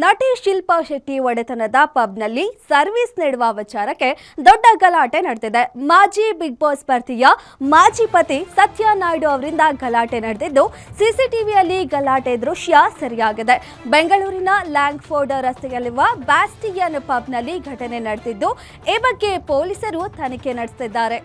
ನಟಿ ಶಿಲ್ಪಾ ಶೆಟ್ಟಿ ಒಡೆತನದ ಪಬ್ನಲ್ಲಿ ಸರ್ವಿಸ್ ನೀಡುವ ವಿಚಾರಕ್ಕೆ ದೊಡ್ಡ ಗಲಾಟೆ ನಡೆದಿದೆ. ಮಾಜಿ ಬಿಗ್ ಬಾಸ್ ಸ್ಪರ್ಧಿಯ ಮಾಜಿ ಪತಿ ಸತ್ಯ ನಾಯ್ಡು ಅವರಿಂದ ಗಲಾಟೆ ನಡೆದಿದ್ದು, ಸಿಸಿಟಿವಿಯಲ್ಲಿ ಗಲಾಟೆ ದೃಶ್ಯ ಸೆರೆಯಾಗಿದೆ. ಬೆಂಗಳೂರಿನ ಲ್ಯಾಂಗ್ಫೋರ್ಡ್ ರಸ್ತೆಯಲ್ಲಿರುವ ಬ್ಯಾಸ್ಟಿಯನ್ ಪಬ್ನಲ್ಲಿ ಘಟನೆ ನಡೆದಿದ್ದು, ಈ ಬಗ್ಗೆ ಪೊಲೀಸರು ತನಿಖೆ ನಡೆಸುತ್ತಿದ್ದಾರೆ.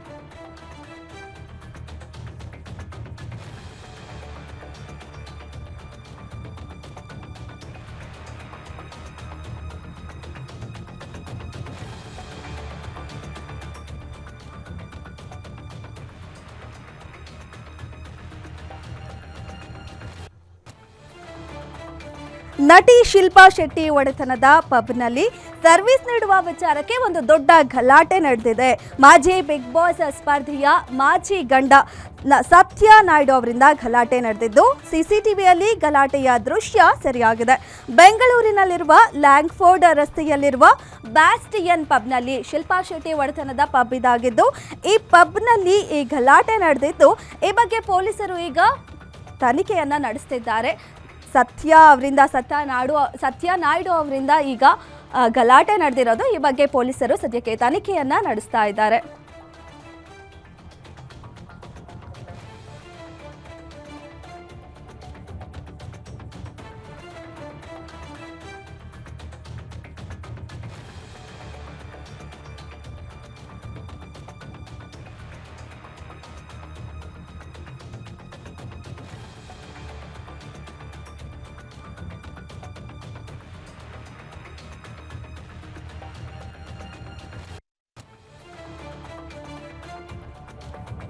ನಟಿ ಶಿಲ್ಪಾ ಶೆಟ್ಟಿ ಒಡೆತನದ ಪಬ್ನಲ್ಲಿ ಸರ್ವಿಸ್ ನೀಡುವ ವಿಚಾರಕ್ಕೆ ಒಂದು ದೊಡ್ಡ ಗಲಾಟೆ ನಡೆದಿದೆ. ಮಾಜಿ ಬಿಗ್ ಬಾಸ್ ಸ್ಪರ್ಧಿಯ ಮಾಜಿ ಗಂಡ ಸತ್ಯ ನಾಯ್ಡು ಅವರಿಂದ ಗಲಾಟೆ ನಡೆದಿದ್ದು, ಸಿಸಿಟಿವಿಯಲ್ಲಿ ಗಲಾಟೆಯ ದೃಶ್ಯ ಸೆರೆಯಾಗಿದೆ. ಬೆಂಗಳೂರಿನಲ್ಲಿರುವ ಲ್ಯಾಂಗ್ಫೋರ್ಡ್ ರಸ್ತೆಯಲ್ಲಿರುವ ಬ್ಯಾಸ್ಟಿಯನ್ ಪಬ್ನಲ್ಲಿ ಶಿಲ್ಪಾ ಶೆಟ್ಟಿ ಒಡೆತನದ ಪಬ್ ಇದಾಗಿದ್ದು, ಈ ಪಬ್ನಲ್ಲಿ ಈ ಗಲಾಟೆ ನಡೆದಿದ್ದು, ಈ ಬಗ್ಗೆ ಪೊಲೀಸರು ಈಗ ತನಿಖೆಯನ್ನ ನಡೆಸುತ್ತಿದ್ದಾರೆ. ಸತ್ಯ ನಾಯ್ಡು ಅವರಿಂದ ಈಗ ಗಲಾಟೆ ನಡೆದಿರೋದು. ಈ ಬಗ್ಗೆ ಪೊಲೀಸರು ಸದ್ಯಕ್ಕೆ ತನಿಖೆಯನ್ನ ನಡೆಸ್ತಾ ಇದ್ದಾರೆ.